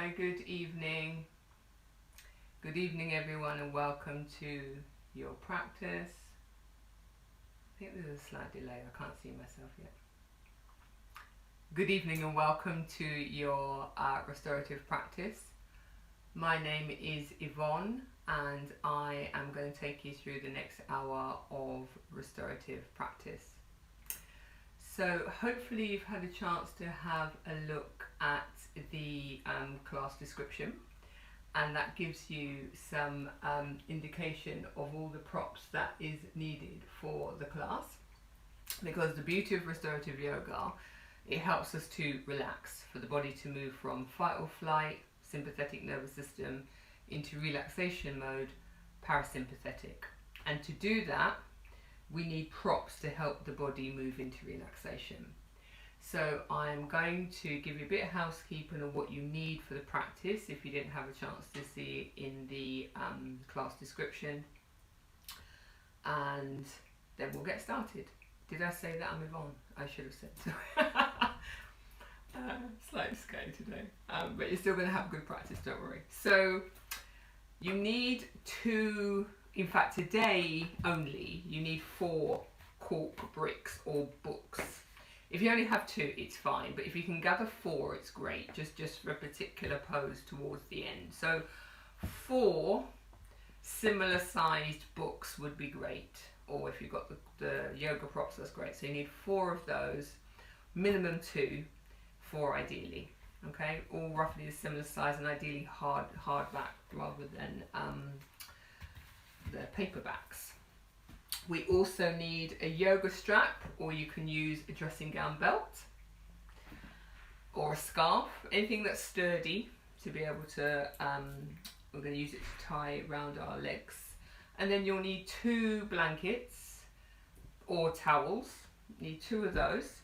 Hi, good evening. Good evening everyone and welcome to your practice. I think there's a slight delay, I can't see myself yet. Good evening and welcome to your restorative practice. My name is Yvonne and I am going to take you through the next hour of restorative practice. So hopefully you've had a chance to have a look at the class description, and that gives you some indication of all the props that is needed for the class, because the beauty of restorative yoga, it helps us to relax, for the body to move from fight or flight, sympathetic nervous system, into relaxation mode, parasympathetic. And to do that we need props to help the body move into relaxation. So I'm going to give you a bit of housekeeping on what you need for the practice if you didn't have a chance to see it in the class description, and then we'll get started. Did I say that I'm Yvonne? I should have said so. Slightly scary today, but you're still going to have good practice, don't worry. So you need in fact today only, you need 4 cork bricks or books. If you only have 2, it's fine, but if you can gather 4, it's great, just for a particular pose towards the end. So 4 similar sized books would be great, or if you've got the yoga props, that's great. So you need 4 of those, minimum 2, 4 ideally, okay, all roughly a similar size, and ideally hardback rather than the paperbacks. We also need a yoga strap, or you can use a dressing gown belt or a scarf, anything that's sturdy to be able to, we're going to use it to tie around our legs. And then you'll need 2 blankets or towels, you need 2 of those.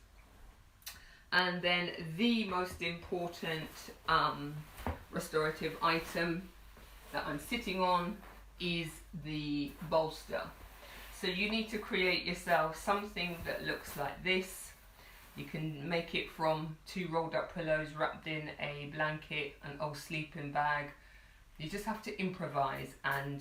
And then the most important restorative item that I'm sitting on is the bolster. So you need to create yourself something that looks like this. You can make it from 2 rolled up pillows wrapped in a blanket, an old sleeping bag. You just have to improvise and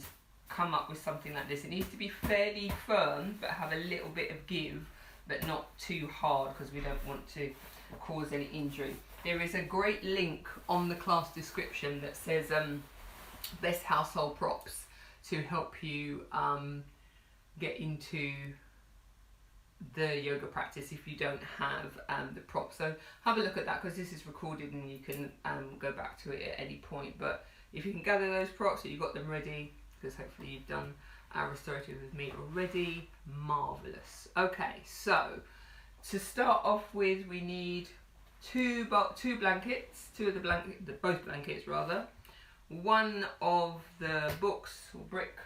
come up with something like this. It needs to be fairly firm but have a little bit of give, but not too hard, because we don't want to cause any injury. There is a great link on the class description that says best household props to help you get into the yoga practice if you don't have the props. So have a look at that, because this is recorded and you can go back to it at any point. But if you can gather those props, so you've got them ready, because hopefully you've done our restorative with me already, marvellous. Okay, so to start off with, we need 2 blankets, both blankets rather, 1 of the books or brick,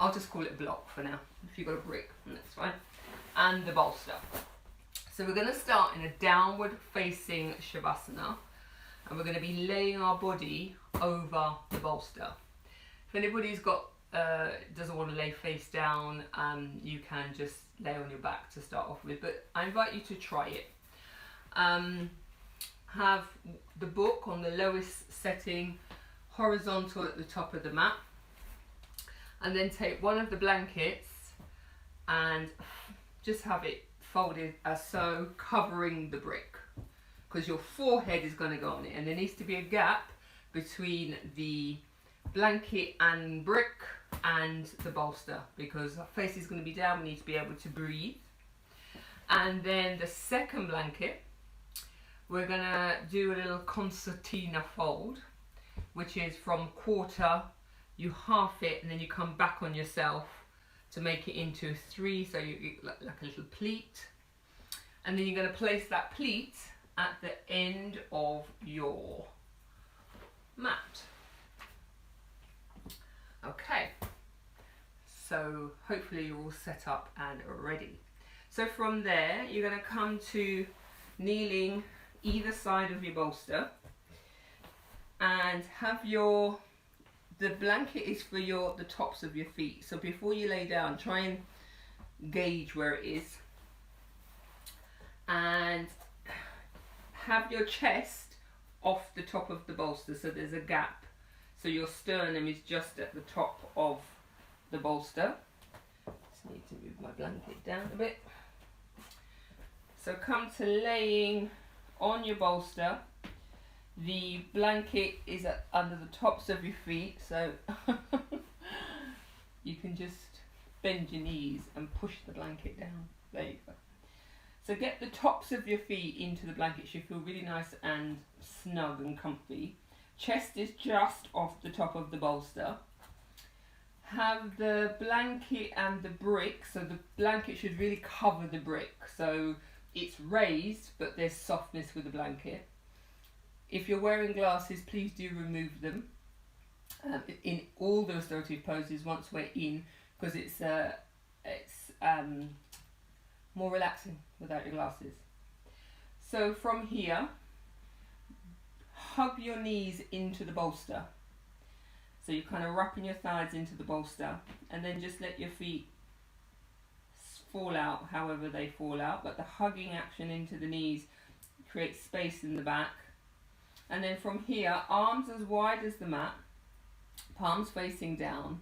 I'll just call it a block for now, if you've got a brick, that's fine, and the bolster. So we're going to start in a downward facing shavasana, and we're going to be laying our body over the bolster. If anybody's got doesn't want to lay face down, you can just lay on your back to start off with, but I invite you to try it. Have the book on the lowest setting, horizontal at the top of the mat, and then take 1 of the blankets and just have it folded as so, covering the brick, because your forehead is going to go on it, and there needs to be a gap between the blanket and brick and the bolster, because our face is going to be down, we need to be able to breathe. And then the second blanket, we're going to do a little concertina fold, which is from quarter, you half it and then you come back on yourself to make it into a 3, so you like a little pleat, and then you're going to place that pleat at the end of your mat. Okay, so hopefully you're all set up and ready. So from there you're going to come to kneeling either side of your bolster, and have the blanket is for the tops of your feet. So before you lay down, try and gauge where it is, and have your chest off the top of the bolster, so there's a gap. So your sternum is just at the top of the bolster. Just need to move my blanket down a bit. So come to laying on your bolster. The blanket is under the tops of your feet, so you can just bend your knees and push the blanket down. There you go. So get the tops of your feet into the blanket. You feel really nice and snug and comfy. Chest is just off the top of the bolster. Have the blanket and the brick, so the blanket should really cover the brick, so it's raised but there's softness with the blanket. If you're wearing glasses, please do remove them in all the restorative poses once we're in, because it's more relaxing without your glasses. So from here, hug your knees into the bolster. So you're kind of wrapping your thighs into the bolster, and then just let your feet fall out however they fall out, but the hugging action into the knees creates space in the back. And then from here, arms as wide as the mat, palms facing down,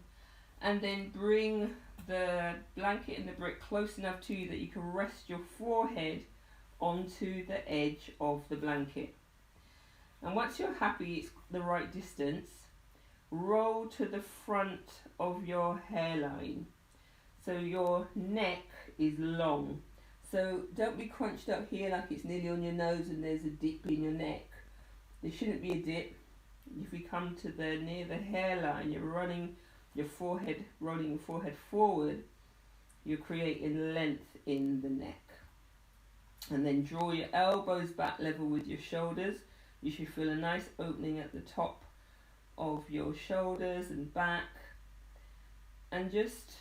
and then bring the blanket and the brick close enough to you that you can rest your forehead onto the edge of the blanket. And once you're happy it's the right distance, roll to the front of your hairline. So your neck is long. So don't be crunched up here like it's nearly on your nose and there's a dip in your neck. There shouldn't be a dip. If we come to near the hairline, you're running your forehead, rolling your forehead forward, you're creating length in the neck. And then draw your elbows back level with your shoulders. You should feel a nice opening at the top of your shoulders and back. And just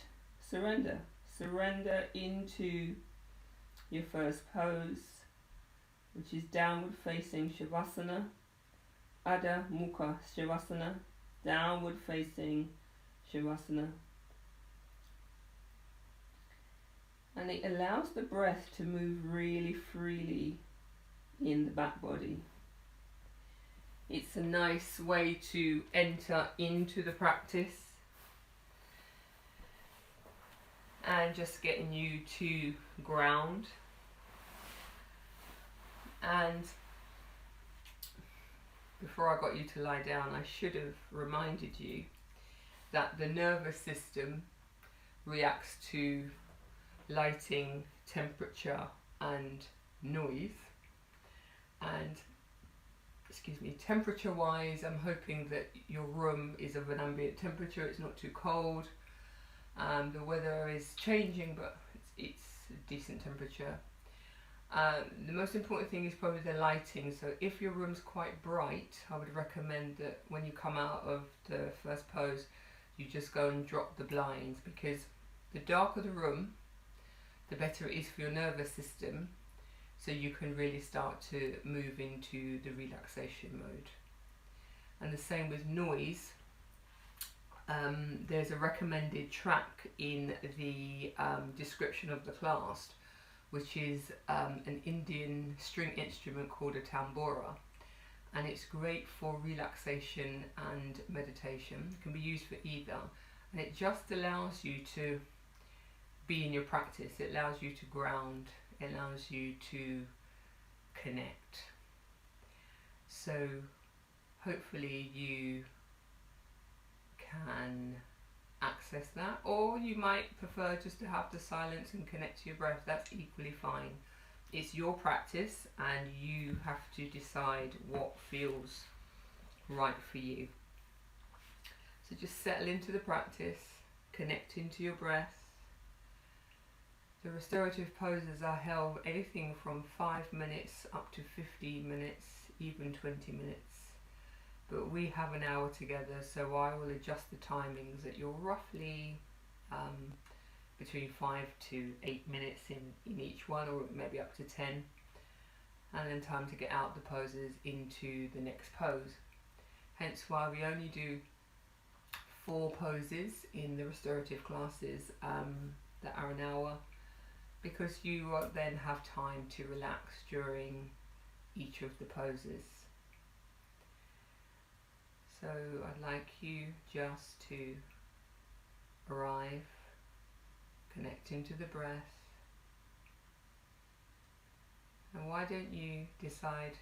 surrender. Surrender into your first pose, which is downward facing Shavasana. Adha Mukha Shavasana, downward facing Shavasana. And it allows the breath to move really freely in the back body. It's a nice way to enter into the practice and just getting you to ground. And before I got you to lie down, I should have reminded you that the nervous system reacts to lighting, temperature and noise. And temperature wise, I'm hoping that your room is of an ambient temperature, it's not too cold. The weather is changing, but it's a decent temperature. The most important thing is probably the lighting. So if your room's quite bright, I would recommend that when you come out of the first pose, you just go and drop the blinds, because the darker the room, the better it is for your nervous system, so you can really start to move into the relaxation mode. And the same with noise. There's a recommended track in the description of the class, which is an Indian string instrument called a tambura, and it's great for relaxation and meditation. It can be used for either, and it just allows you to be in your practice. It allows you to ground, it allows you to connect. So hopefully you can access that, or you might prefer just to have the silence and connect to your breath. That's equally fine. It's your practice and you have to decide what feels right for you. So just settle into the practice, connect into your breath. The restorative poses are held anything from 5 minutes up to 15 minutes, even 20 minutes. But we have an hour together, so I will adjust the timings that you're roughly between 5 to 8 minutes in each one, or maybe up to 10. And then time to get out the poses into the next pose. Hence why we only do 4 poses in the restorative classes that are an hour, because you then have time to relax during each of the poses. So I'd like you just to arrive, connecting to the breath. And why don't you decide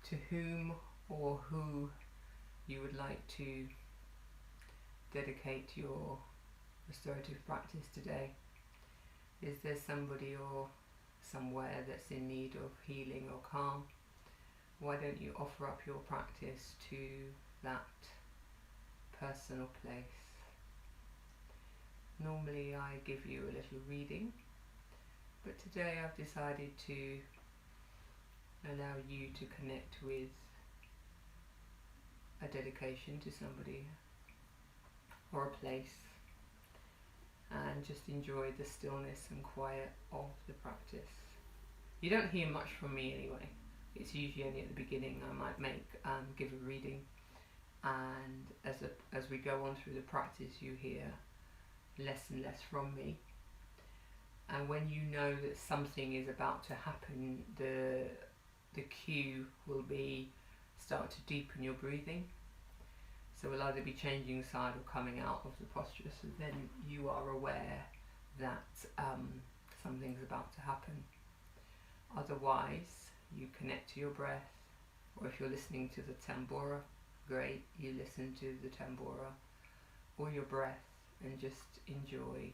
to whom or who you would like to dedicate your restorative practice today? Is there somebody or somewhere that's in need of healing or calm? Why don't you offer up your practice to that person or place? Normally I give you a little reading, but today I've decided to allow you to connect with a dedication to somebody or a place, and just enjoy the stillness and quiet of the practice. You don't hear much from me anyway. It's usually only at the beginning I might give a reading, and as we go on through the practice you hear less and less from me. And when you know that something is about to happen, the cue will be start to deepen your breathing. So we'll either be changing side or coming out of the posture, so then you are aware that something's about to happen. Otherwise, you connect to your breath, or if you're listening to the tambura, great, you listen to the tambura or your breath and just enjoy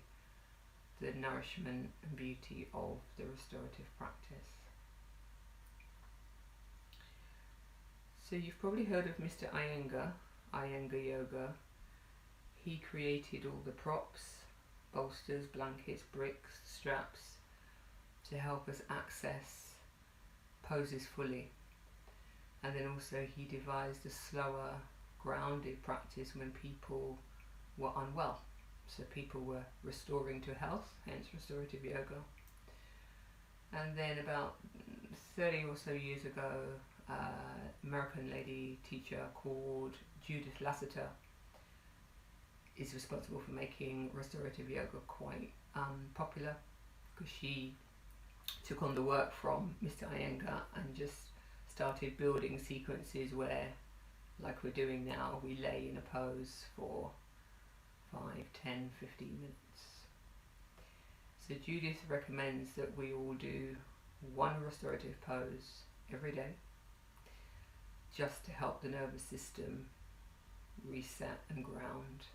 the nourishment and beauty of the restorative practice. So you've probably heard of Mr. Iyengar Yoga. He created all the props, bolsters, blankets, bricks, straps to help us access poses fully. And then also he devised a slower, grounded practice when people were unwell. So people were restoring to health, hence restorative yoga. And then about 30 or so years ago, American lady teacher called Judith Lassiter is responsible for making restorative yoga quite popular, because she took on the work from Mr. Iyengar and just started building sequences where, like we're doing now, we lay in a pose for 5, 10, 15 minutes. So Judith recommends that we all do one restorative pose every day, just to help the nervous system reset and ground.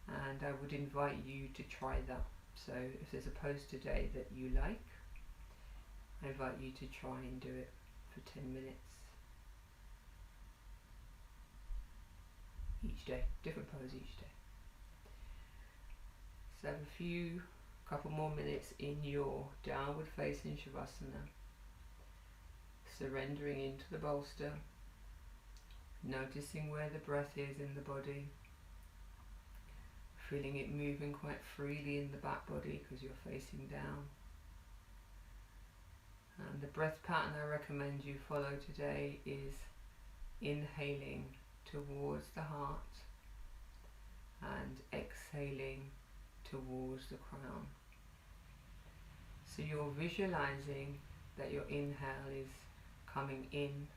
And I would invite you to try that. So if there's a pose today that you like, I invite you to try and do it for 10 minutes each day, different pose each day. So have a couple more minutes in your downward facing Shavasana, surrendering into the bolster, noticing where the breath is in the body, feeling it moving quite freely in the back body because you're facing down. And the breath pattern I recommend you follow today is inhaling towards the heart and exhaling towards the crown. So you're visualizing that your inhale is coming in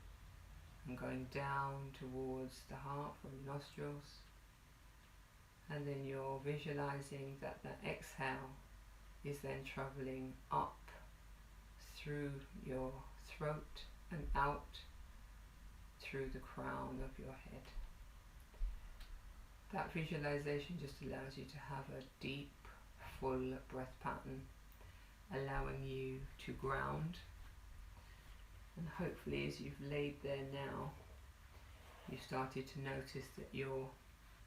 and going down towards the heart from the nostrils, and then you're visualizing that the exhale is then traveling up through your throat and out through the crown of your head. That visualization just allows you to have a deep, full breath pattern, allowing you to ground. And hopefully as you've laid there now, you've started to notice that your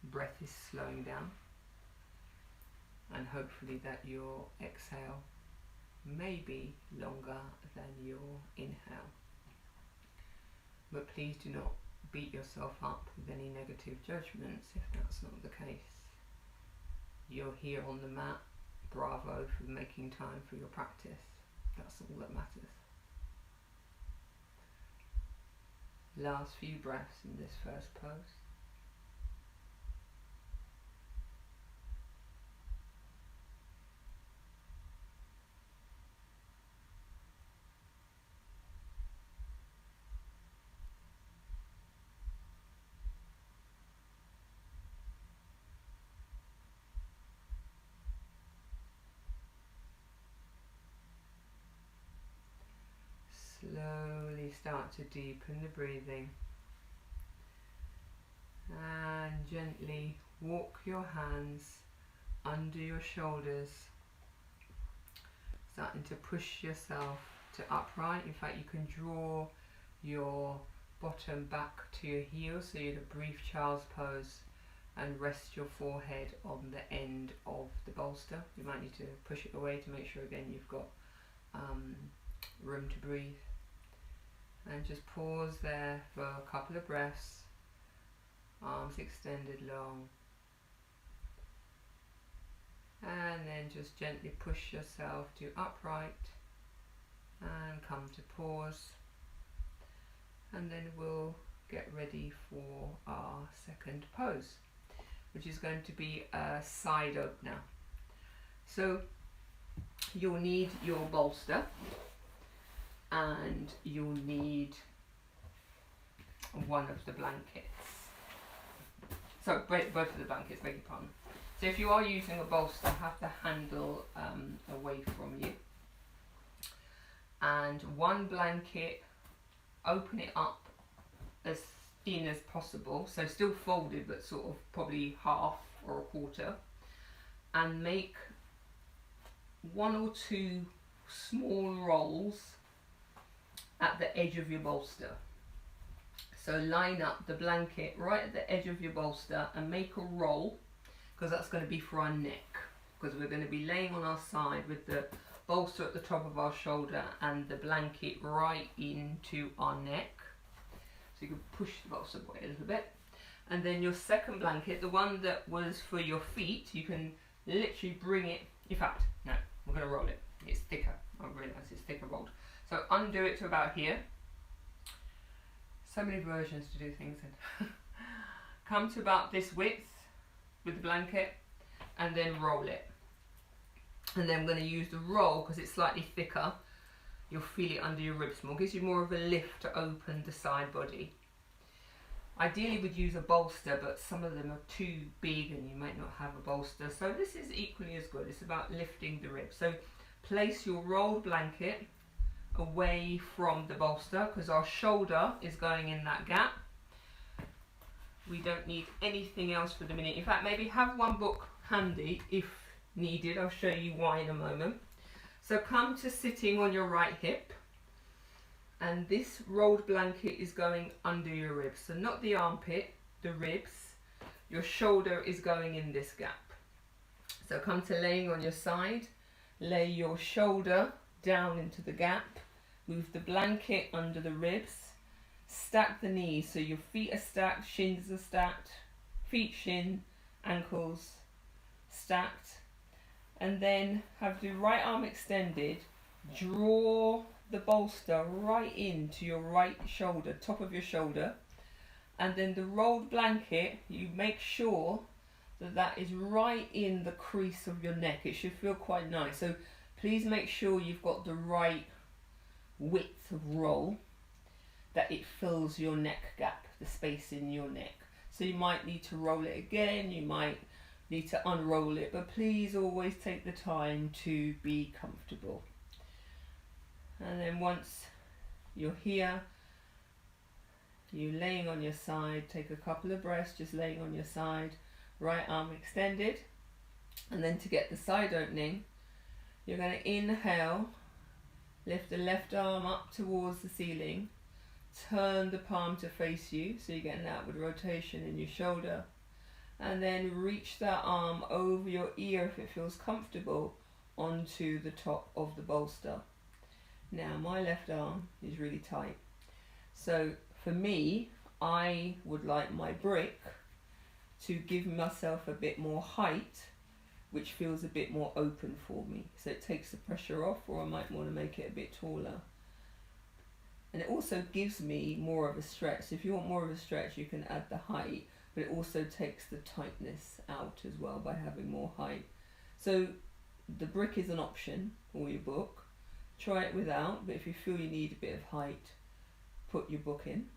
breath is slowing down, and hopefully that your exhale may be longer than your inhale. But please do not beat yourself up with any negative judgments if that's not the case. You're here on the mat. Bravo for making time for your practice. That's all that matters. Last few breaths in this first pose. start to deepen the breathing. And gently walk your hands under your shoulders, starting to push yourself to upright. In fact, you can draw your bottom back to your heels, so you're in a brief child's pose, and rest your forehead on the end of the bolster. You might need to push it away to make sure again you've got room to breathe. And just pause there for a couple of breaths, arms extended long, and then just gently push yourself to upright and come to pause, and then we'll get ready for our second pose, which is going to be a side opener. So you'll need your bolster and you'll need one of the blankets. So both of the blankets, beg your pardon. So if you are using a bolster, have the handle away from you. And one blanket, open it up as thin as possible, so still folded but sort of probably half or a quarter, and make one or two small rolls at the edge of your bolster. So line up the blanket right at the edge of your bolster and make a roll, because that's going to be for our neck, because we're going to be laying on our side with the bolster at the top of our shoulder and the blanket right into our neck. So you can push the bolster away a little bit. And then your second blanket, the one that was for your feet, you can literally bring it, in fact, no, we're going to roll it. It's thicker. I realise it's thicker rolled. So undo it to about here. So many versions to do things in. Come to about this width with the blanket and then roll it. And then I'm going to use the roll because it's slightly thicker. You'll feel it under your ribs more. Gives you more of a lift to open the side body. Ideally we'd use a bolster, but some of them are too big and you might not have a bolster. So this is equally as good. It's about lifting the ribs. So place your rolled blanket away from the bolster because our shoulder is going in that gap. We don't need anything else for the minute. In fact, maybe have one book handy if needed. I'll show you why in a moment. So come to sitting on your right hip, and this rolled blanket is going under your ribs. So not the armpit, the ribs. Your shoulder is going in this gap. So come to laying on your side, lay your shoulder down into the gap, move the blanket under the ribs, stack the knees, so your feet are stacked, shins are stacked, feet, shin, ankles stacked, and then have the right arm extended, draw the bolster right into your right shoulder, top of your shoulder, and then the rolled blanket, you make sure that that is right in the crease of your neck. It should feel quite nice, so please make sure you've got the right width of roll, that it fills your neck gap, the space in your neck. So you might need to roll it again, you might need to unroll it, but please always take the time to be comfortable. And then once you're here, you're laying on your side, take a couple of breaths just laying on your side, right arm extended, and then to get the side opening, you're going to inhale, lift the left arm up towards the ceiling, turn the palm to face you, so you get an outward rotation in your shoulder, and then reach that arm over your ear if it feels comfortable onto the top of the bolster. Now my left arm is really tight, so for me, I would like my brick to give myself a bit more height, which feels a bit more open for me, so it takes the pressure off, or I might want to make it a bit taller. And it also gives me more of a stretch. So if you want more of a stretch, you can add the height, but it also takes the tightness out as well by having more height. So the brick is an option for your book. Try it without, but if you feel you need a bit of height, put your book in.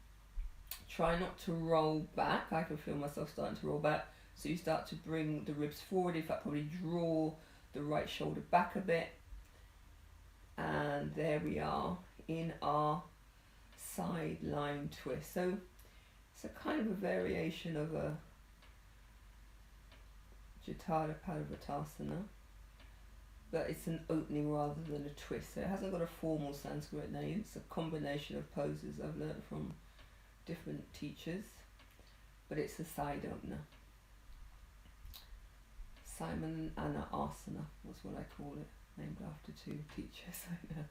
Try not to roll back. I can feel myself starting to roll back. So you start to bring the ribs forward. In fact, probably draw the right shoulder back a bit. And there we are in our sideline twist. So it's a kind of a variation of a Jatara Paravatasana, but it's an opening rather than a twist. So it hasn't got a formal Sanskrit name. It's a combination of poses I've learnt from different teachers, but it's a side opener. Simon Anna Asana was what I call it, named after two teachers I know.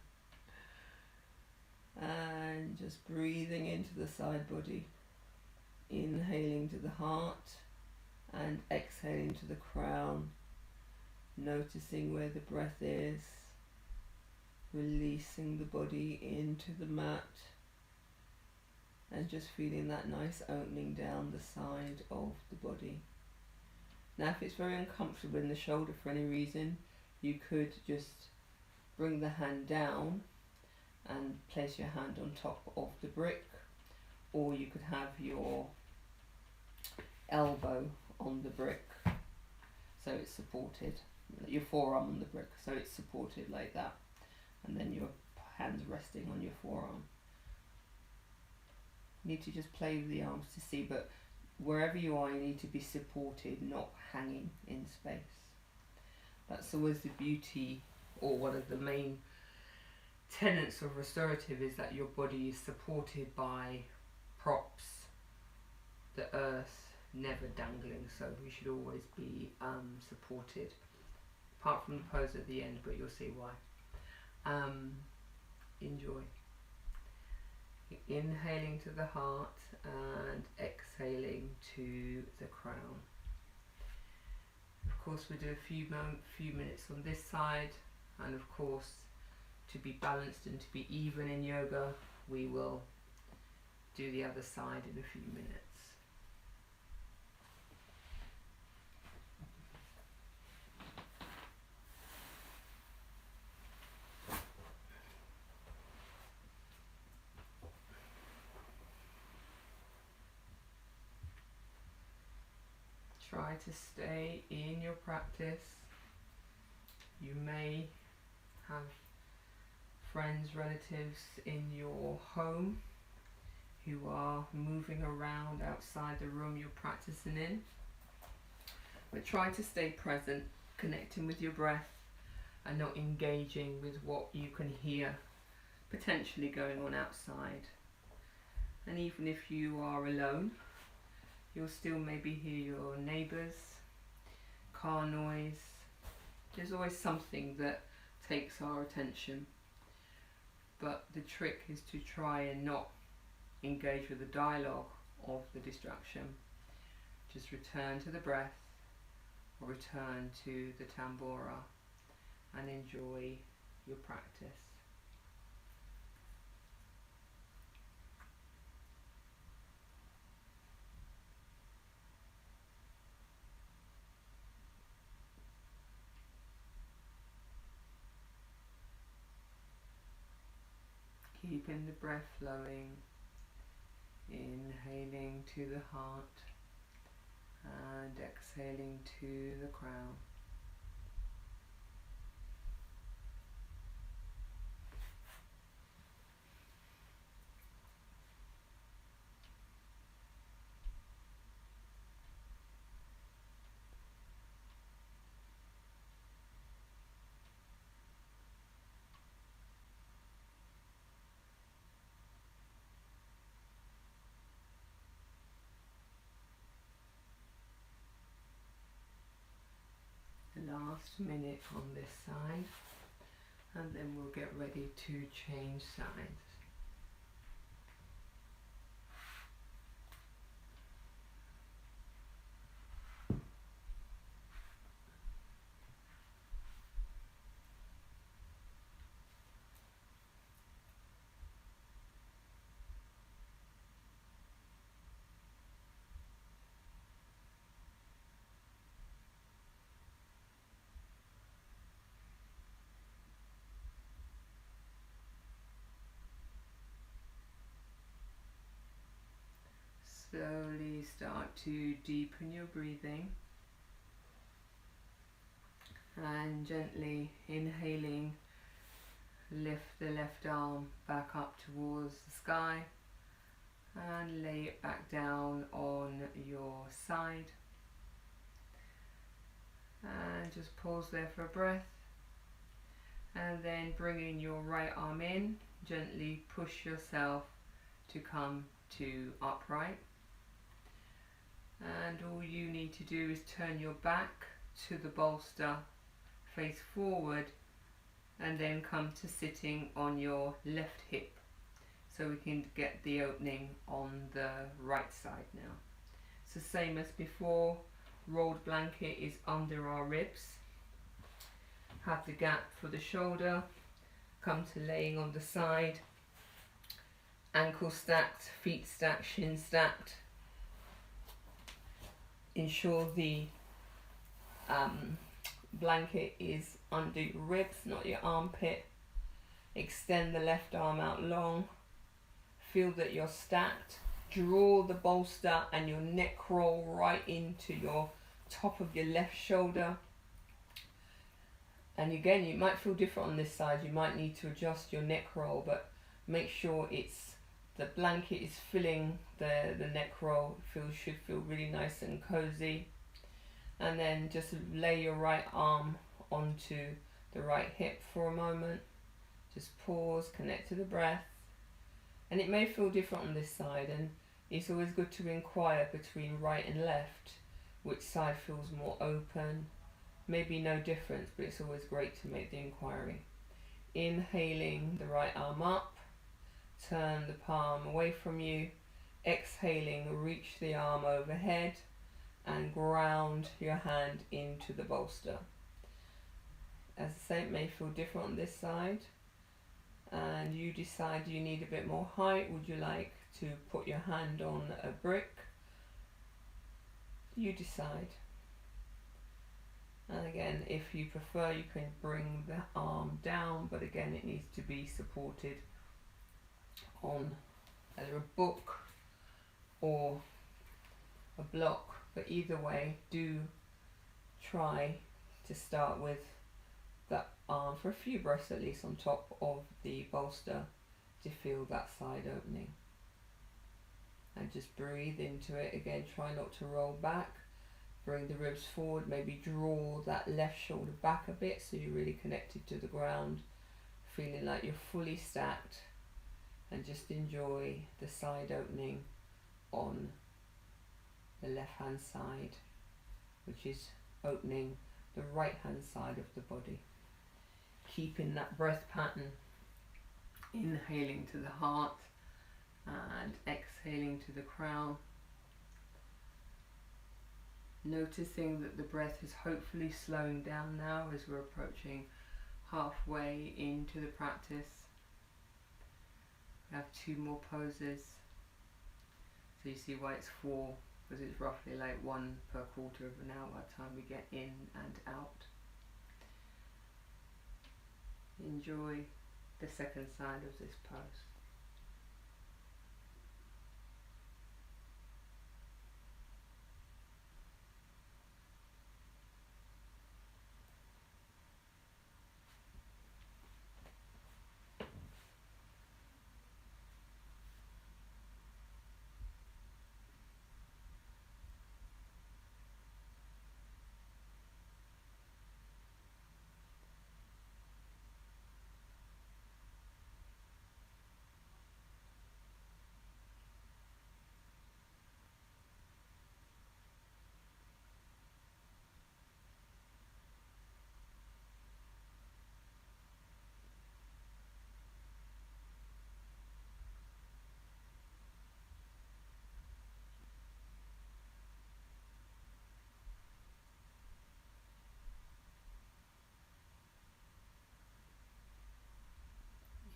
And just breathing into the side body, inhaling to the heart and exhaling to the crown, noticing where the breath is, releasing the body into the mat, and just feeling that nice opening down the side of the body. Now if it's very uncomfortable in the shoulder for any reason, you could just bring the hand down and place your hand on top of the brick, or you could have your elbow on the brick so it's supported, your forearm on the brick so it's supported like that, and then your hands resting on your forearm. You need to just play with the arms to see, but wherever you are you need to be supported, not hanging in space. That's always the beauty, or one of the main tenets of restorative, is that your body is supported by props, the earth, never dangling, so we should always be supported, apart from the pose at the end, but you'll see why. Enjoy. Inhaling to the heart and exhaling to the crown. Of course we'll do a few minutes on this side, and of course to be balanced and to be even in yoga we will do the other side in a few minutes. Try to stay in your practice. You may have friends, relatives in your home who are moving around outside the room you're practicing in. But try to stay present, connecting with your breath and not engaging with what you can hear potentially going on outside. And even if you are alone, you'll still maybe hear your neighbours, car noise. There's always something that takes our attention. But the trick is to try and not engage with the dialogue of the distraction. Just return to the breath, or return to the tambura, and enjoy your practice. Keeping the breath flowing, inhaling to the heart and exhaling to the crown. Last minute on this side, and then we'll get ready to change sides. Slowly start to deepen your breathing, and gently inhaling, lift the left arm back up towards the sky, and lay it back down on your side, and just pause there for a breath, and then bringing your right arm in, gently push yourself to come to upright, and all you need to do is turn your back to the bolster, face forward, and then come to sitting on your left hip, so we can get the opening on the right side now. It's the same as before. Rolled blanket is under our ribs, have the gap for the shoulder, come to laying on the side, ankle stacked, feet stacked, shin stacked. Ensure the blanket is under your ribs, not your armpit. Extend the left arm out long. Feel that you're stacked. Draw the bolster and your neck roll right into your top of your left shoulder. And again, you might feel different on this side. You might need to adjust your neck roll, but make sure the blanket is filling the neck roll. Should feel really nice and cozy. And then just lay your right arm onto the right hip for a moment. Just pause, connect to the breath. And it may feel different on this side, and it's always good to inquire between right and left which side feels more open. Maybe no difference, but it's always great to make the inquiry. Inhaling the right arm up, turn the palm away from you. Exhaling, reach the arm overhead and ground your hand into the bolster. As I say, it may feel different on this side, and you decide you need a bit more height. Would you like to put your hand on a brick? You decide. And again, if you prefer, you can bring the arm down, but again, it needs to be supported on either a book or a block. But either way, do try to start with that arm for a few breaths at least on top of the bolster to feel that side opening. And just breathe into it. Again, try not to roll back. Bring the ribs forward, maybe draw that left shoulder back a bit so you're really connected to the ground, feeling like you're fully stacked, and just enjoy the side opening on the left hand side, which is opening the right hand side of the body. Keeping that breath pattern, inhaling to the heart and exhaling to the crown. Noticing that the breath is hopefully slowing down now as we're approaching halfway into the practice. We have 2 more poses. So you see why it's 4, because it's roughly like 1 per quarter of an hour by the time we get in and out. Enjoy the second side of this pose.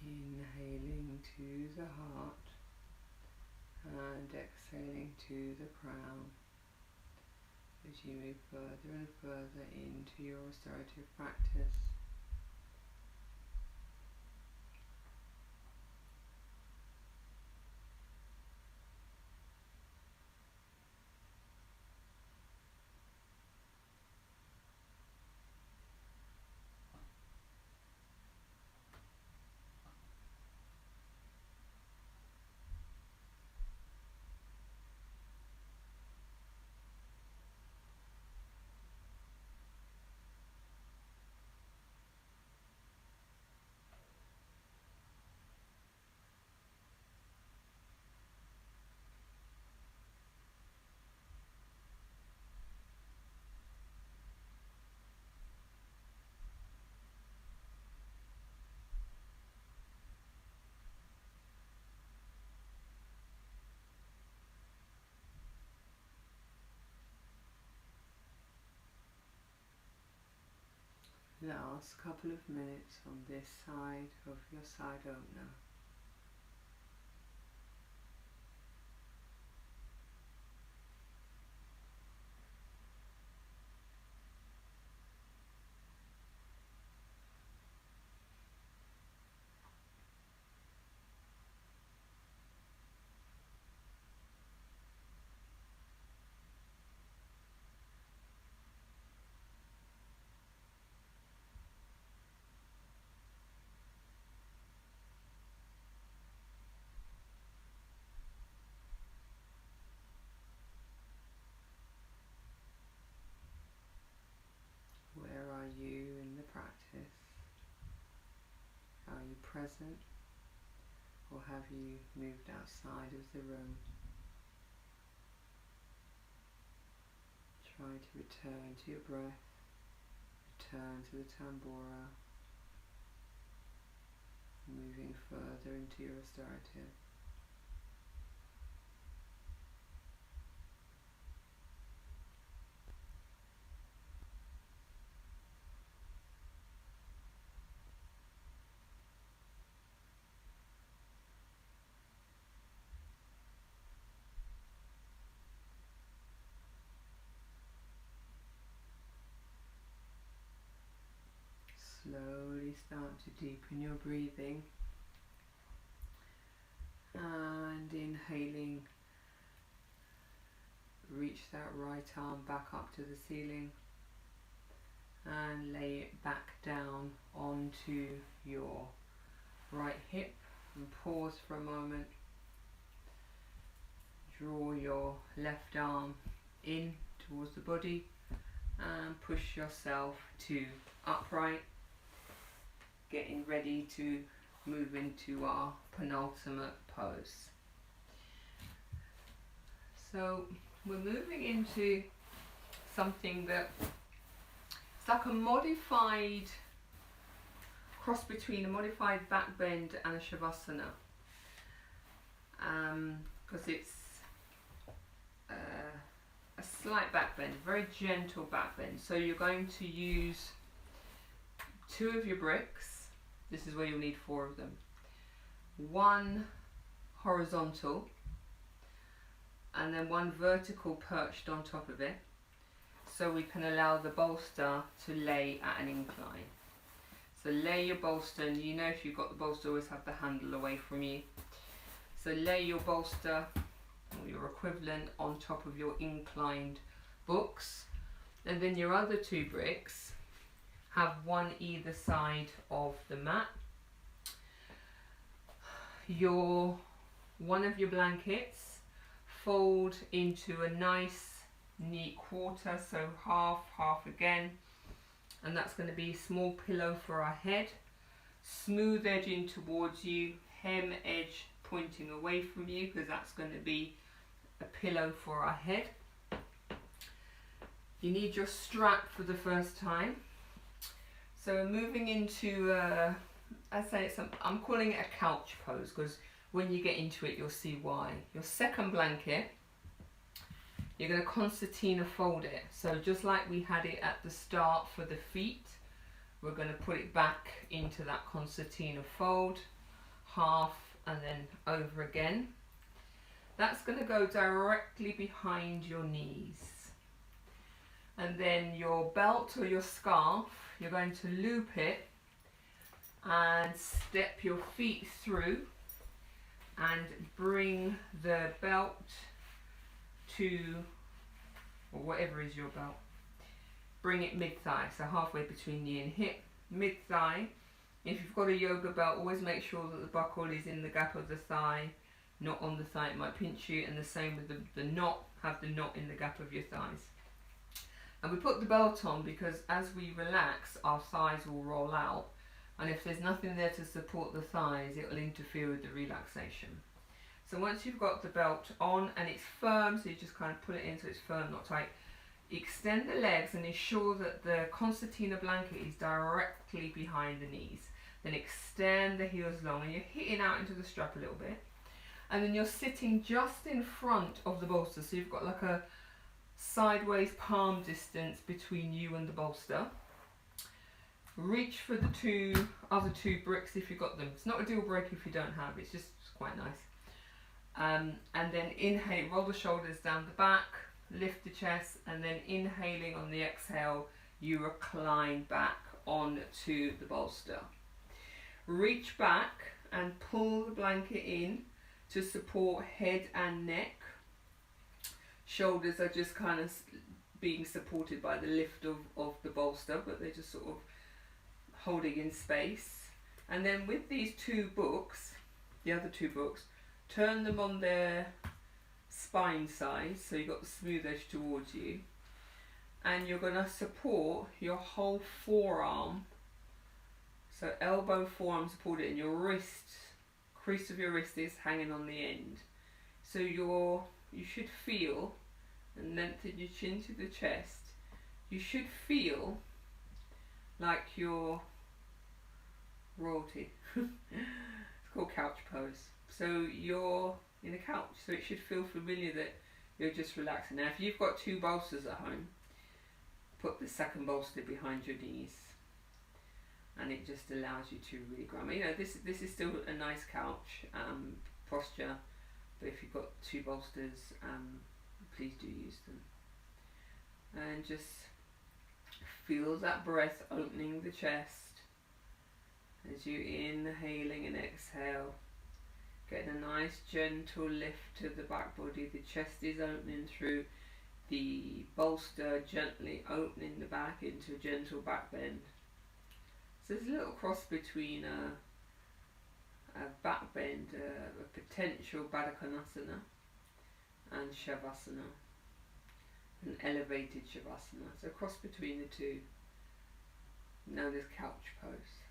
Inhaling to the heart and exhaling to the crown as you move further and further into your restorative practice. last couple of minutes on this side of your side opener. Where are you in the practice? Are you present, or have you moved outside of the room? Try to return to your breath, return to the tambura, moving further into your restorative. Slowly start to deepen your breathing, and inhaling, reach that right arm back up to the ceiling and lay it back down onto your right hip, and pause for a moment. Draw your left arm in towards the body and push yourself to upright, getting ready to move into our penultimate pose. So we're moving into something that it's like a modified cross between a modified back bend and a shavasana, because it's a slight back bend, very gentle back bend. So you're going to use 2 of your bricks. This is where you'll need 4 of them. 1 horizontal and then 1 vertical perched on top of it, so we can allow the bolster to lay at an incline. So lay your bolster, and you know if you've got the bolster, always have the handle away from you. So lay your bolster or your equivalent on top of your inclined books, and then your other 2 bricks have 1 either side of the mat. One of your blankets fold into a nice neat quarter, so half again, and that's going to be a small pillow for our head, smooth edging towards you, hem edge pointing away from you, because that's going to be a pillow for our head. You need your strap for the first time. So we're moving into, I'm calling it a couch pose, because when you get into it you'll see why. Your second blanket, you're going to concertina fold it. So just like we had it at the start for the feet, we're going to put it back into that concertina fold, half and then over again. That's going to go directly behind your knees. And then your belt or your scarf, you're going to loop it and step your feet through and bring the belt to, or whatever is your belt, bring it mid-thigh, so halfway between knee and hip, mid-thigh. If you've got a yoga belt, always make sure that the buckle is in the gap of the thigh, not on the thigh, it might pinch you, and the same with the knot, have the knot in the gap of your thighs. And we put the belt on because as we relax, our thighs will roll out, and if there's nothing there to support the thighs, it will interfere with the relaxation. So once you've got the belt on and it's firm, so you just kind of pull it in so it's firm, not tight, extend the legs and ensure that the concertina blanket is directly behind the knees. Then extend the heels long, and you're hitting out into the strap a little bit. And then you're sitting just in front of the bolster, so you've got like a sideways palm distance between you and the bolster. Reach for the other two bricks if you've got them. It's not a deal breaker if you don't have, it's just quite nice. And then inhale, roll the shoulders down the back, lift the chest, and then inhaling on the exhale, you recline back onto the bolster. Reach back and pull the blanket in to support head and neck. Shoulders are just kind of being supported by the lift of the bolster, but they're just sort of holding in space. And then with these two books, the other two books, turn them on their spine side, so you've got the smooth edge towards you, and you're going to support your whole forearm, so elbow, forearm supported, and your wrist, crease of your wrist is hanging on the end. So you should feel, and lengthen your chin to the chest, you should feel like you're royalty. It's called couch pose. So you're in a couch, so it should feel familiar that you're just relaxing. Now if you've got two bolsters at home, put the second bolster behind your knees, and it just allows you to really ground. You know, this is still a nice couch posture, but if you've got two bolsters, please do use them. And just feel that breath opening the chest as you inhaling and exhale. Getting a nice gentle lift to the back body. The chest is opening through the bolster, gently opening the back into a gentle back bend. So there's a little cross between a back bend, a potential Baddha Konasana, and Shavasana, an elevated Shavasana. So a cross between the two, known as couch pose.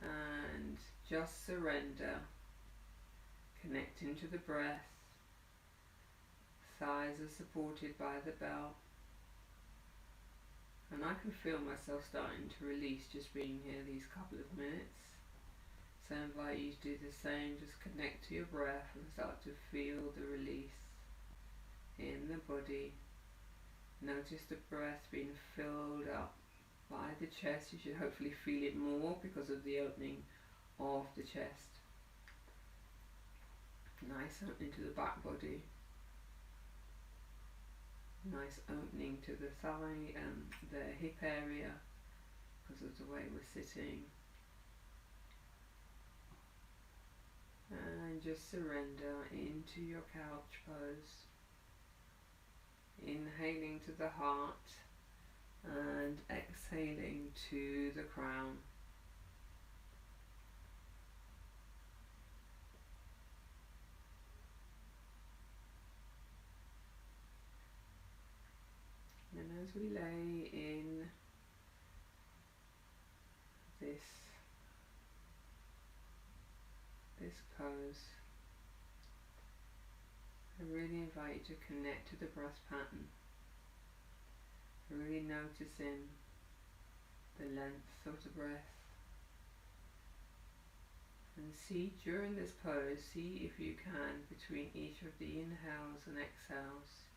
And just surrender, connecting to the breath. Thighs are supported by the belt, and I can feel myself starting to release just being here these couple of minutes. So I invite you to do the same. Just connect to your breath and start to feel the release in the body. Notice the breath being filled up by the chest. You should hopefully feel it more because of the opening of the chest. Nice opening to the back body. Nice opening to the thigh and the hip area because of the way we're sitting. And just surrender into your couch pose. Inhaling to the heart and exhaling to the crown. And as we lay in this pose, I really invite you to connect to the breath pattern, really noticing the length of the breath, and see during this pose, see if you can, between each of the inhales and exhales,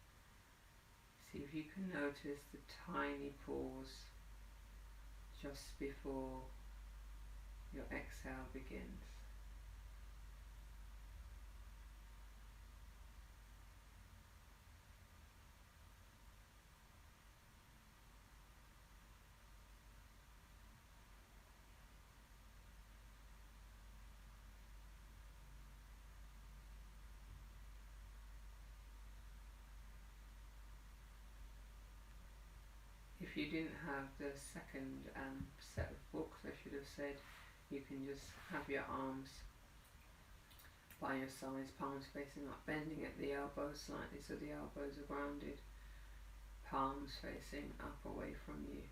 see if you can notice the tiny pause just before your exhale begins. If you didn't have the second set of books, I should have said, you can just have your arms by your sides, palms facing up, bending at the elbows slightly so the elbows are grounded, palms facing up away from you,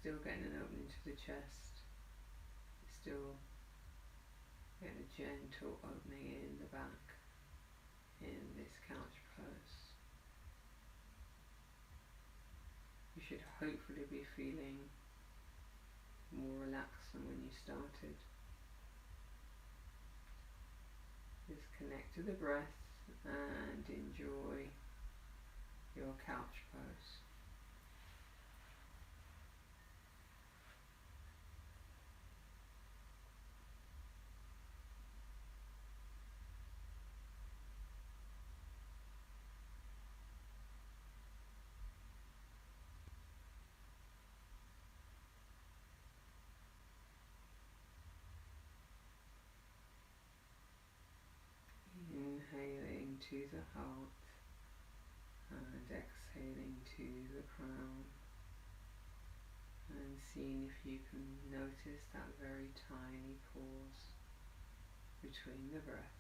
still getting an opening to the chest, still getting a gentle opening in the back in this couch pose. You should hopefully be feeling more relaxed than when you started. Just connect to the breath and enjoy your couch pose. the heart, and exhaling to the crown, and seeing if you can notice that very tiny pause between the breaths.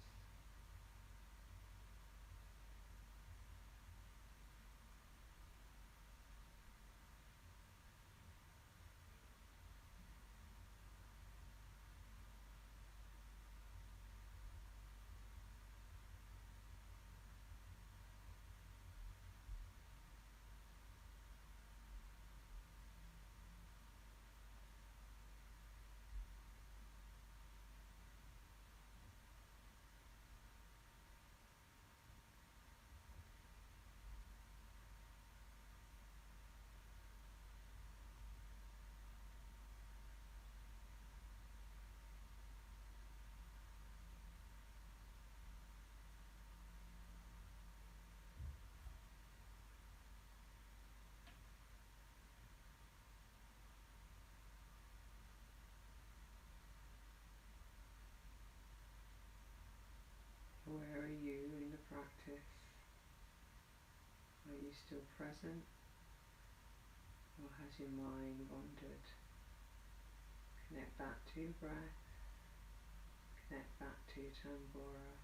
Where are you in the practice? Are you still present, or has your mind wandered? Connect back to your breath, connect back to your tambura.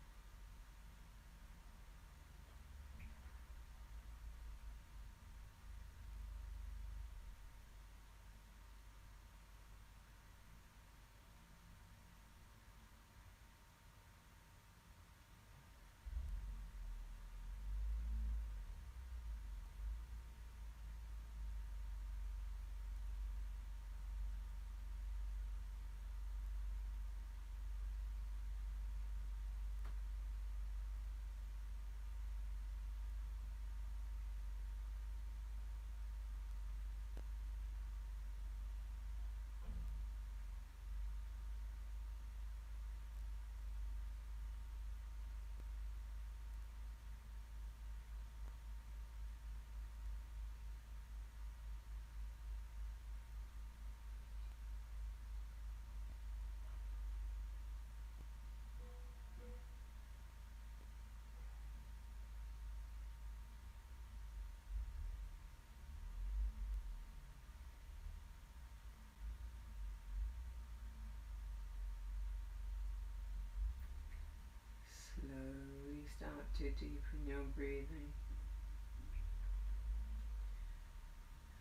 Slowly start to deepen your breathing,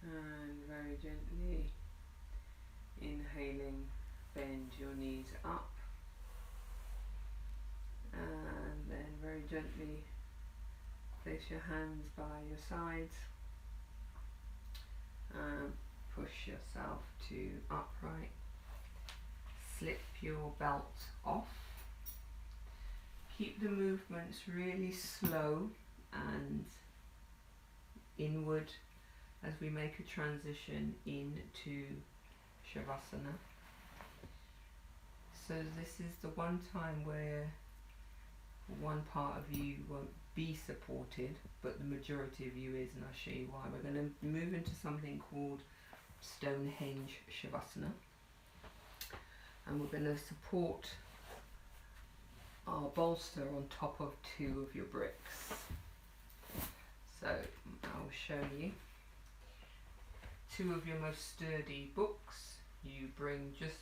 and very gently inhaling, bend your knees up, and then very gently place your hands by your sides and push yourself to upright. Slip your belt off. Keep the movements really slow and inward as we make a transition into Shavasana. So this is the one time where one part of you won't be supported, but the majority of you is, and I'll show you why. We're going to move into something called Stonehenge Shavasana, and we're going to support our bolster on top of two of your bricks. So I'll show you two of your most sturdy books. You bring just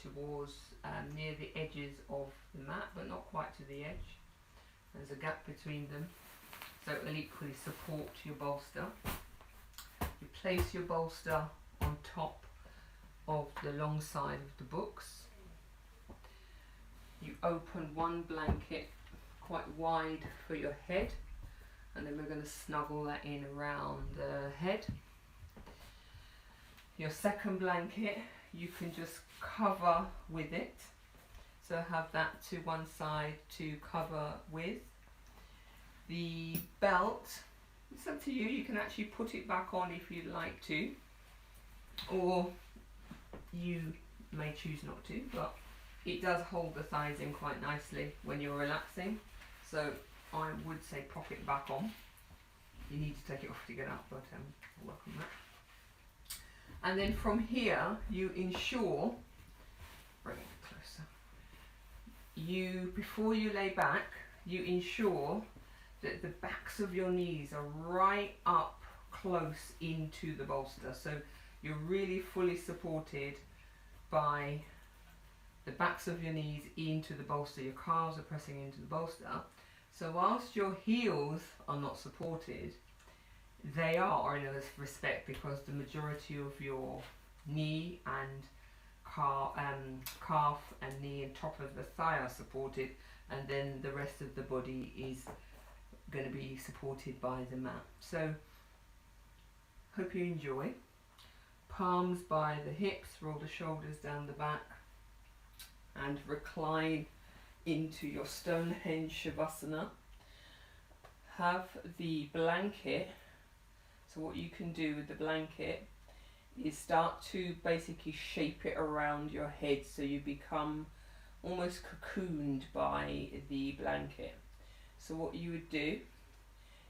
towards near the edges of the mat, but not quite to the edge. There's a gap between them, so it will equally support your bolster. You place your bolster on top of the long side of the books. You open one blanket quite wide for your head, and then we're going to snuggle that in around the head. Your second blanket you can just cover with it, so have that to one side to cover with. The belt, it's up to you, you can actually put it back on if you'd like to, or you may choose not to, but it does hold the thighs in quite nicely when you're relaxing, so I would say pop it back on. You need to take it off to get up, but I'll work on that. And then from here, you ensure, bring it closer, before you lay back, you ensure that the backs of your knees are right up close into the bolster. So you're really fully supported by the backs of your knees into the bolster. Your calves are pressing into the bolster. So whilst your heels are not supported, they are in a respect, because the majority of your knee and calf and knee and top of the thigh are supported, and then the rest of the body is going to be supported by the mat. So hope you enjoy. Palms by the hips, roll the shoulders down the back and recline into your Stonehenge Shavasana. Have the blanket, so what you can do with the blanket is start to basically shape it around your head so you become almost cocooned by the blanket. So what you would do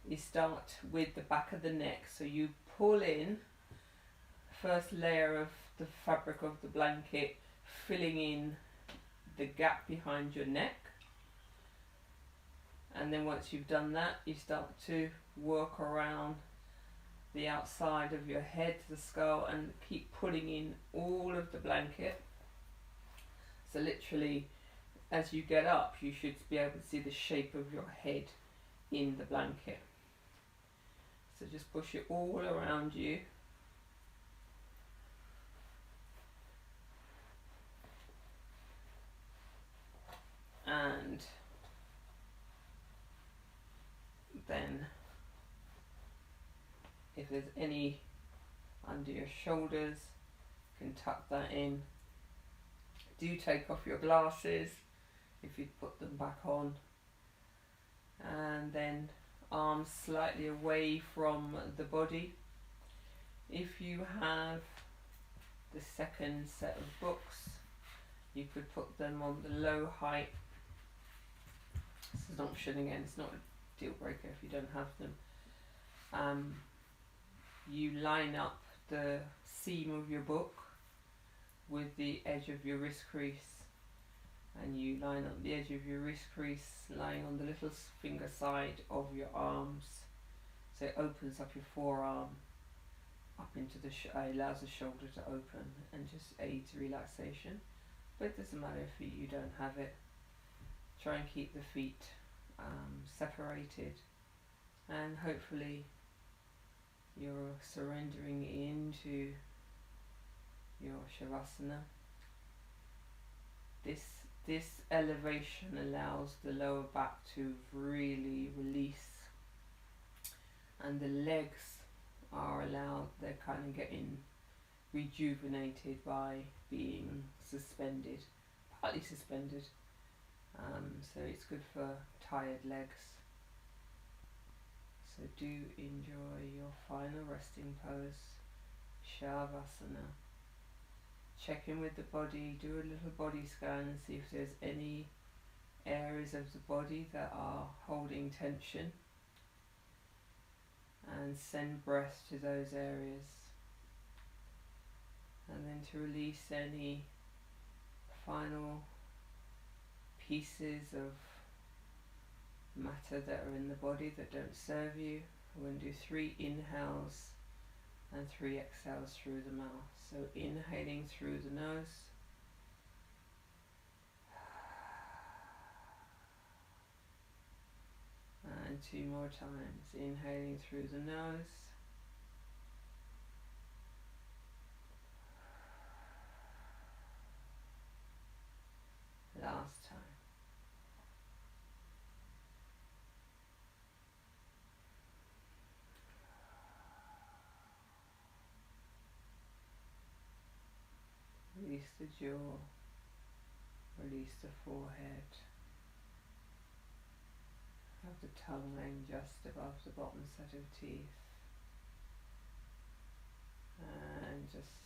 is start with the back of the neck. So you pull in first layer of the fabric of the blanket, filling in the gap behind your neck. And then once you've done that, you start to work around the outside of your head to the skull and keep pulling in all of the blanket. So literally, as you get up, you should be able to see the shape of your head in the blanket. So just push it all around you. And then if there's any under your shoulders, you can tuck that in. Do take off your glasses if you put them back on, and then arms slightly away from the body. If you have the second set of books, you could put them on the low height. This is an option again, it's not a deal breaker if you don't have them. You line up the seam of your book with the edge of your wrist crease, and you line up the edge of your wrist crease lying on the little finger side of your arms, so it opens up your forearm up into the allows the shoulder to open and just aids relaxation. But it doesn't matter if you don't have it. Try and keep the feet separated, and hopefully you're surrendering into your Shavasana. This elevation allows the lower back to really release, and the legs are allowed, they're kind of getting rejuvenated by being suspended, partly suspended. So it's good for tired legs. So do enjoy your final resting pose, Shavasana. Check in with the body, do a little body scan and see if there's any areas of the body that are holding tension, and send breath to those areas. And then to release any final pieces of matter that are in the body that don't serve you. We're going to do 3 inhales and 3 exhales through the mouth. So inhaling through the nose, and 2 more times. Inhaling through the nose, last time. Release the jaw, release the forehead. Have the tongue laying just above the bottom set of teeth. And just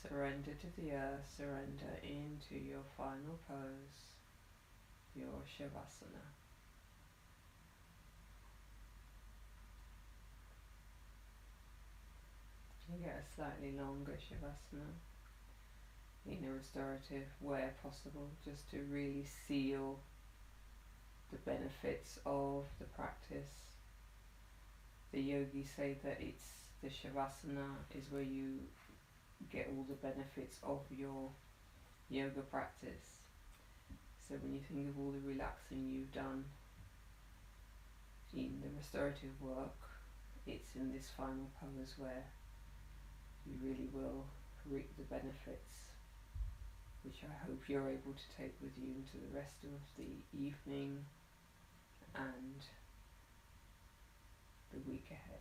surrender to the earth, surrender into your final pose, your Shavasana. You get a slightly longer Shavasana in a restorative where possible, just to really seal the benefits of the practice. The yogis say that it's the shavasana is where you get all the benefits of your yoga practice. So when you think of all the relaxing you've done in the restorative work, it's in this final pose where you really will reap the benefits, which I hope you're able to take with you into the rest of the evening and the week ahead.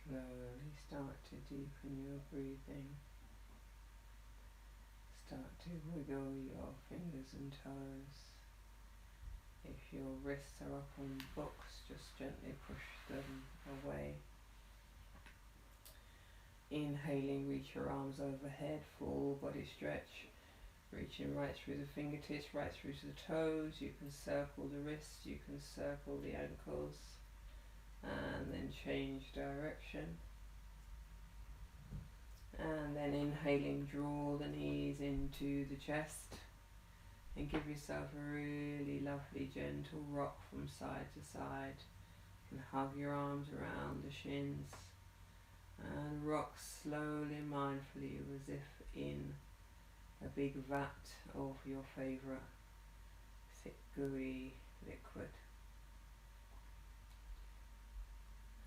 Slowly start to deepen your breathing. Start to wiggle your fingers and toes. If your wrists are up on books, just gently push them away. Inhaling, reach your arms overhead, full body stretch. Reaching right through the fingertips, right through to the toes. You can circle the wrists, you can circle the ankles. And then change direction, and then inhaling, draw the knees into the chest, give yourself a really lovely gentle rock from side to side, and hug your arms around the shins and rock slowly and mindfully as if in a big vat of your favourite thick gooey liquid.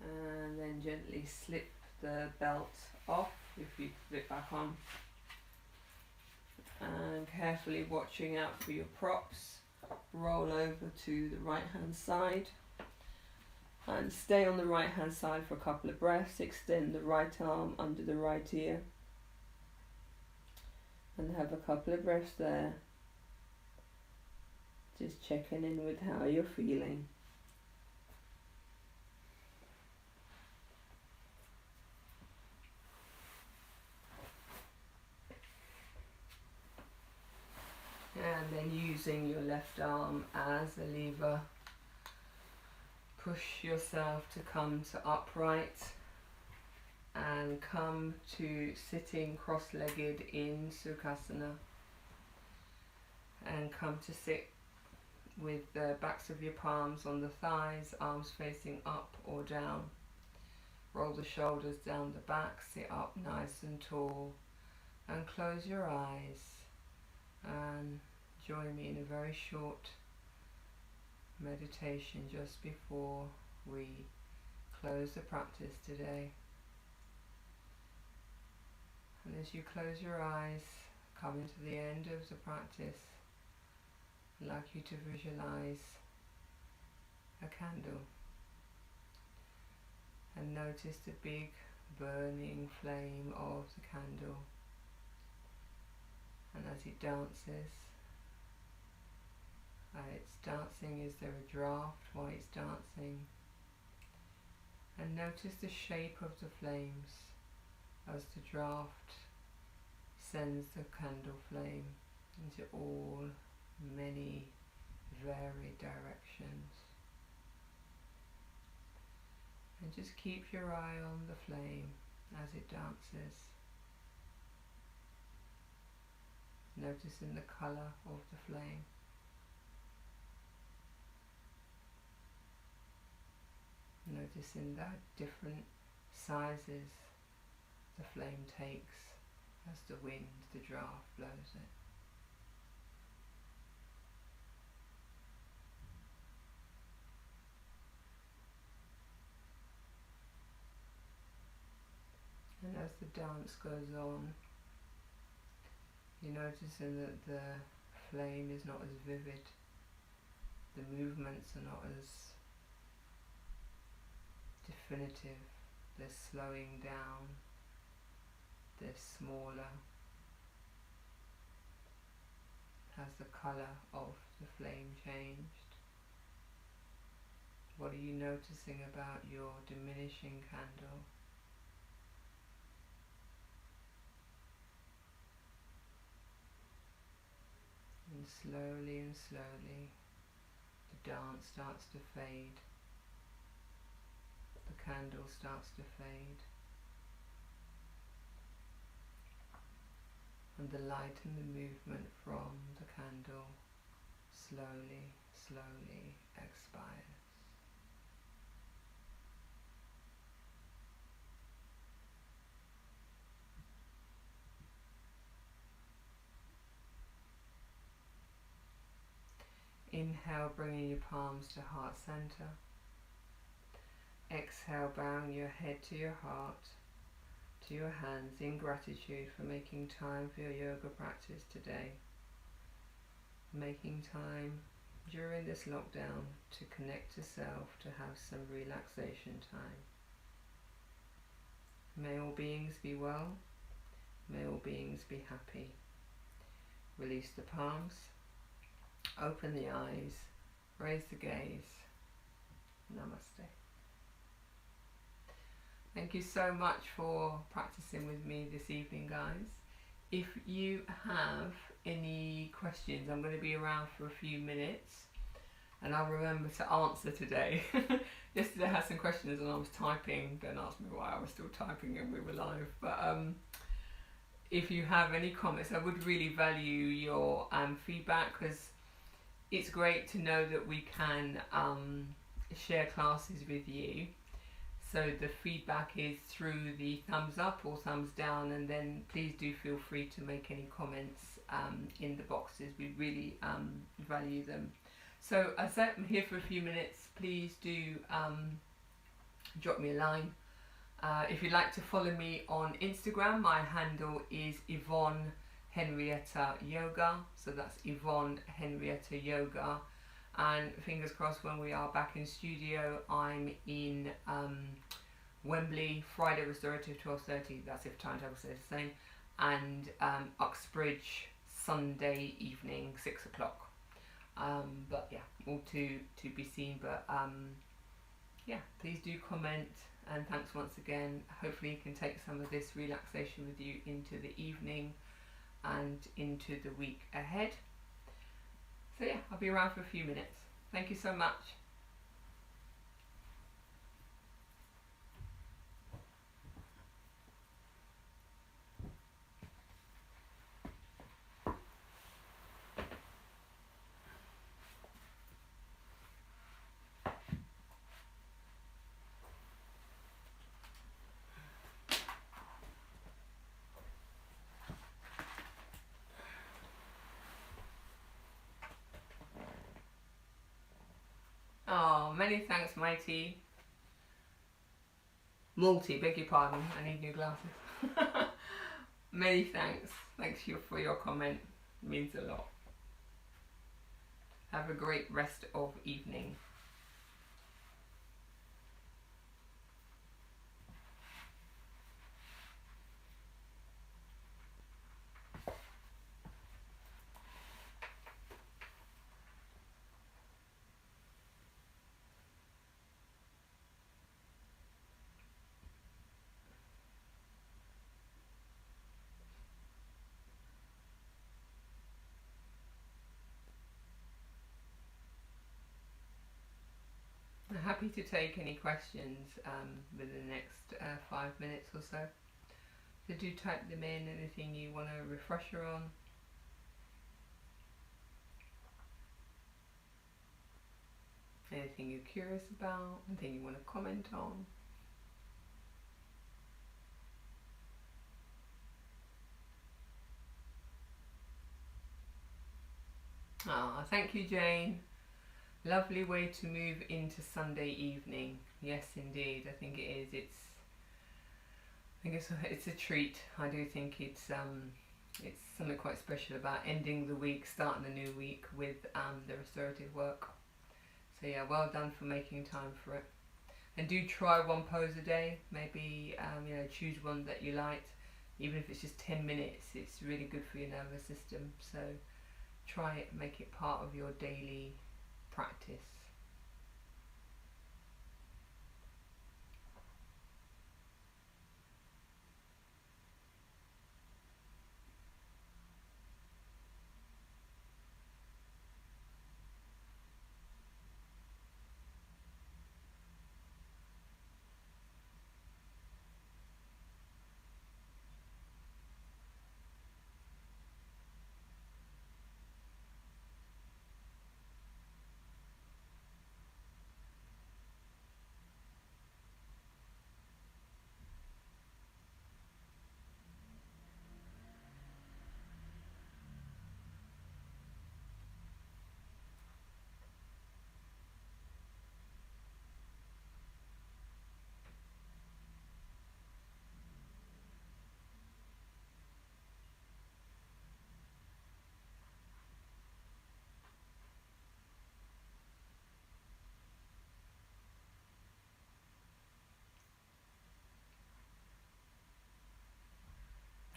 And then gently slip the belt off if you put it back on, and carefully watching out for your props, roll over to the right hand side and stay on the right hand side for a couple of breaths. Extend the right arm under the right ear and have a couple of breaths there, just checking in with how you're feeling. And then using your left arm as a lever, push yourself to come to upright and come to sitting cross-legged in Sukhasana, and come to sit with the backs of your palms on the thighs, arms facing up or down. Roll the shoulders down the back, sit up nice and tall, and close your eyes and join me in a very short meditation just before we close the practice today. And as you close your eyes, coming to the end of the practice, I'd like you to visualize a candle and notice the big burning flame of the candle, and as it dances, it's dancing. Is there a draft while it's dancing? And notice the shape of the flames as the draft sends the candle flame into all many varied directions. And just keep your eye on the flame as it dances, noticing the colour of the flame. Noticing the different sizes the flame takes as the wind, the draft blows it. And as the dance goes on, you're noticing that the flame is not as vivid, the movements are not as definitive, they're slowing down, they're smaller. Has the colour of the flame changed? What are you noticing about your diminishing candle? And slowly, the dance starts to fade. The candle starts to fade, and the light and the movement from the candle slowly expires. Inhale, bringing your palms to heart center. Exhale, bowing your head to your heart, to your hands, in gratitude for making time for your yoga practice today. Making time during this lockdown to connect to self, to have some relaxation time. May all beings be well. May all beings be happy. Release the palms. Open the eyes. Raise the gaze. Namaste. Thank you so much for practicing with me this evening, guys. If you have any questions, I'm going to be around for a few minutes and I'll remember to answer today. Yesterday I had some questions and I was typing. Don't ask me why I was still typing and we were live. But if you have any comments, I would really value your feedback, because it's great to know that we can share classes with you. So the feedback is through the thumbs up or thumbs down, and then please do feel free to make any comments in the boxes. We really value them. So as I said, I'm here for a few minutes. Please do drop me a line. If you'd like to follow me on Instagram, my handle is Yvonne Henrietta Yoga. So that's Yvonne Henrietta Yoga. And fingers crossed, when we are back in studio, I'm in Wembley, Friday Restorative 12:30, that's if timetable stays the same, and Uxbridge Sunday evening 6 o'clock. But yeah, all to be seen. But yeah, please do comment, and thanks once again. Hopefully you can take some of this relaxation with you into the evening and into the week ahead. So yeah, I'll be around for a few minutes. Thank you so much. Oh, many thanks, Mighty. Multi, beg your pardon, I need new glasses. Many thanks. Thanks you for your comment. It means a lot. Have a great rest of evening. I'm happy to take any questions within the next 5 minutes or so. So do type them in, anything you want a refresher on. Anything you're curious about, anything you want to comment on. Ah, thank you, Jane. Lovely way to move into Sunday evening. Yes, indeed. I think it is. It's a treat. I do think it's something quite special about ending the week, starting the new week with the restorative work. So yeah, well done for making time for it. And do try one pose a day. Maybe choose one that you liked, even if it's just 10 minutes. It's really good for your nervous system. So try it, make it part of your daily practice.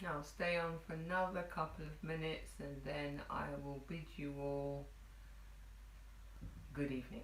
I'll stay on for another couple of minutes, and then I will bid you all good evening.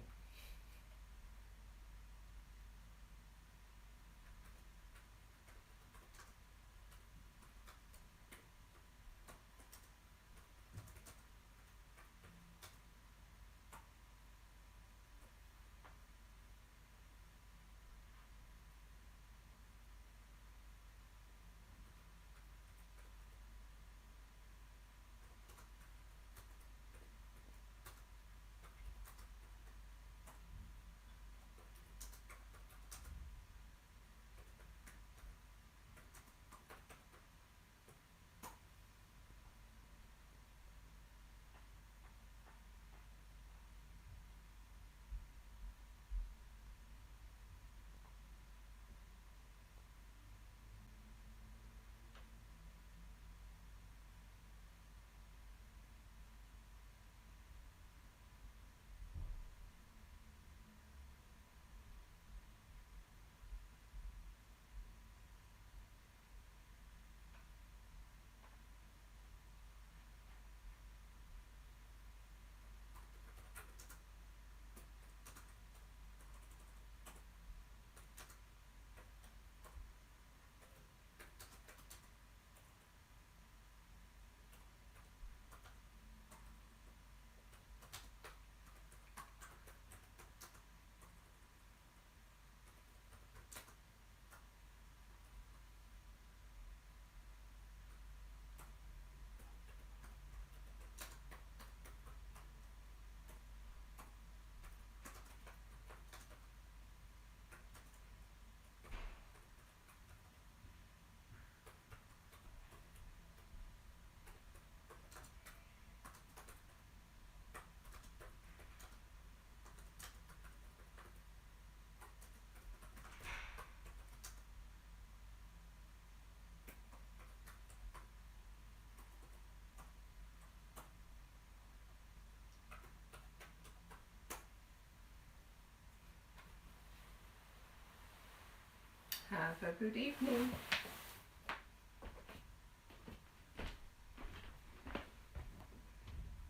Have a good evening.